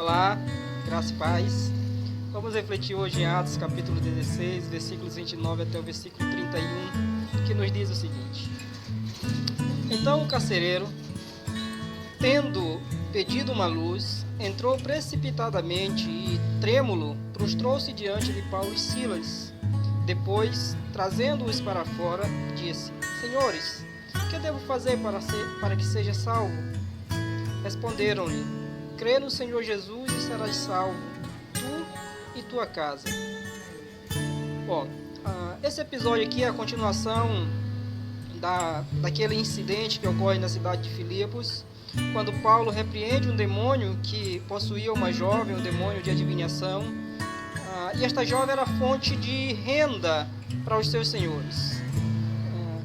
Olá, graça e paz. Vamos refletir hoje em Atos capítulo 16, versículos 29 até o versículo 31, que nos diz o seguinte: Então o carcereiro, tendo pedido uma luz, entrou precipitadamente e, trêmulo, prostrou-se diante de Paulo e Silas. Depois, trazendo-os para fora, disse: Senhores, que devo fazer para que seja salvo? Responderam-lhe: Crê no Senhor Jesus e serás salvo, tu e tua casa. Bom, esse episódio aqui é a continuação daquele incidente que ocorre na cidade de Filipos, quando Paulo repreende um demônio que possuía uma jovem, um demônio de adivinhação, e esta jovem era fonte de renda para os seus senhores.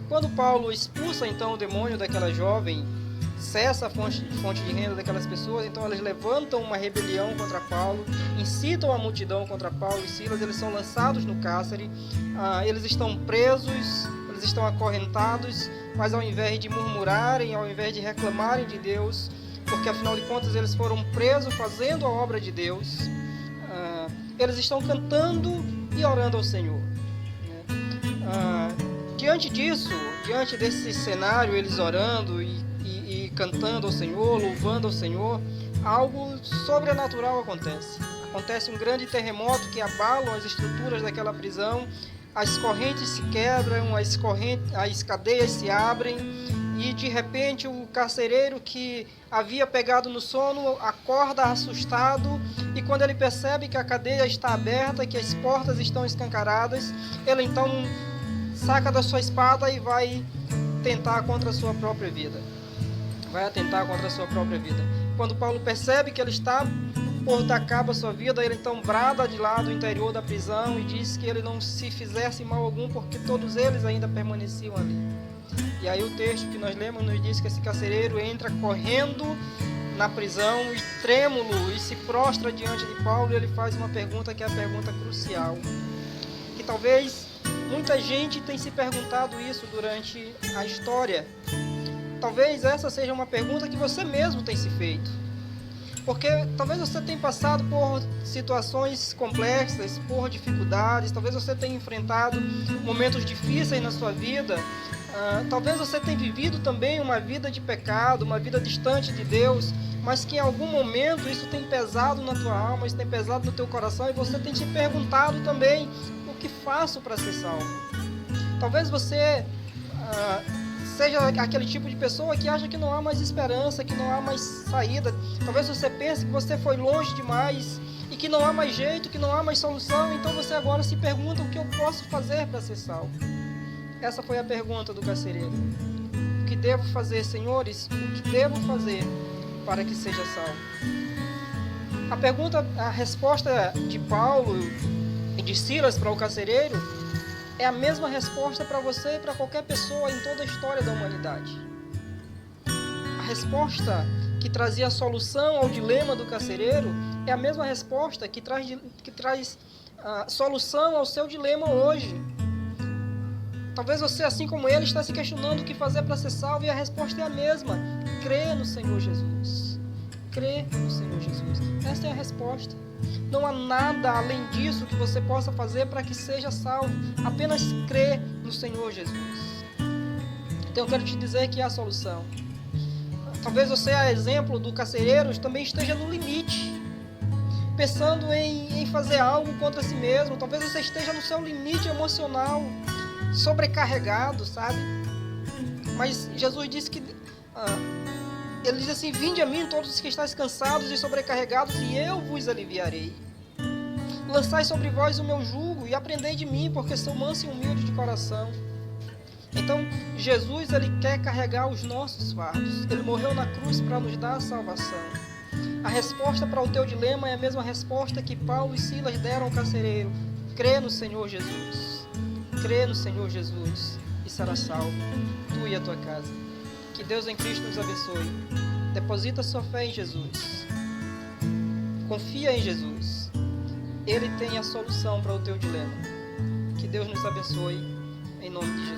Quando Paulo expulsa então o demônio daquela jovem, cessa a fonte de renda daquelas pessoas, então elas levantam uma rebelião contra Paulo, incitam a multidão contra Paulo e Silas, eles são lançados no cárcere, eles estão presos, eles estão acorrentados, mas ao invés de murmurarem, ao invés de reclamarem de Deus, porque afinal de contas eles foram presos fazendo a obra de Deus, eles estão cantando e orando ao Senhor. Diante desse cenário, eles orando e cantando ao Senhor, louvando ao Senhor, algo sobrenatural acontece. Acontece um grande terremoto que abala as estruturas daquela prisão, as correntes se quebram, as cadeias se abrem e de repente o carcereiro que havia pegado no sono acorda assustado e quando ele percebe que a cadeia está aberta, que as portas estão escancaradas, ele então saca da sua espada e vai atentar contra a sua própria vida. Quando Paulo percebe que ele está por dar cabo à sua vida, ele então brada de lá do interior da prisão e diz que ele não se fizesse mal algum, porque todos eles ainda permaneciam ali. E aí o texto que nós lemos nos diz que esse carcereiro entra correndo na prisão e trêmulo e se prostra diante de Paulo, e ele faz uma pergunta que é a pergunta crucial, que talvez muita gente tenha se perguntado isso durante a história. Talvez essa seja uma pergunta que você mesmo tem se feito, porque talvez você tenha passado por situações complexas, por dificuldades, talvez você tenha enfrentado momentos difíceis na sua vida, talvez você tenha vivido também uma vida de pecado, uma vida distante de Deus, mas que em algum momento isso tem pesado na tua alma, isso tem pesado no teu coração, e você tem te perguntado também: o que faço para ser salvo? Talvez você seja aquele tipo de pessoa que acha que não há mais esperança, que não há mais saída. Talvez você pense que você foi longe demais e que não há mais jeito, que não há mais solução. Então você agora se pergunta: o que eu posso fazer para ser salvo? Essa foi a pergunta do carcereiro. O que devo fazer, senhores? O que devo fazer para que seja salvo? A resposta de Paulo e de Silas para o carcereiro é a mesma resposta para você e para qualquer pessoa em toda a história da humanidade. A resposta que trazia a solução ao dilema do carcereiro é a mesma resposta que traz a solução ao seu dilema hoje. Talvez você, assim como ele, está se questionando o que fazer para ser salvo, e a resposta é a mesma: crê no Senhor Jesus. Crê no Senhor Jesus. Essa é a resposta. Não há nada além disso que você possa fazer para que seja salvo. Apenas crê no Senhor Jesus. Então eu quero te dizer que há solução. Talvez você, a exemplo do carcereiro, também esteja no limite, pensando em fazer algo contra si mesmo. Talvez você esteja no seu limite emocional, sobrecarregado, sabe? Mas Jesus disse que ele diz assim: vinde a mim todos os que estáis cansados e sobrecarregados, e eu vos aliviarei. Lançai sobre vós o meu jugo e aprendei de mim, porque sou manso e humilde de coração. Então Jesus, ele quer carregar os nossos fardos. Ele morreu na cruz para nos dar a salvação. A resposta para o teu dilema é a mesma resposta que Paulo e Silas deram ao carcereiro: crê no Senhor Jesus. Crê no Senhor Jesus e será salvo, tu e a tua casa. Que Deus em Cristo nos abençoe. Deposita sua fé em Jesus. Confia em Jesus. Ele tem a solução para o teu dilema. Que Deus nos abençoe, em nome de Jesus.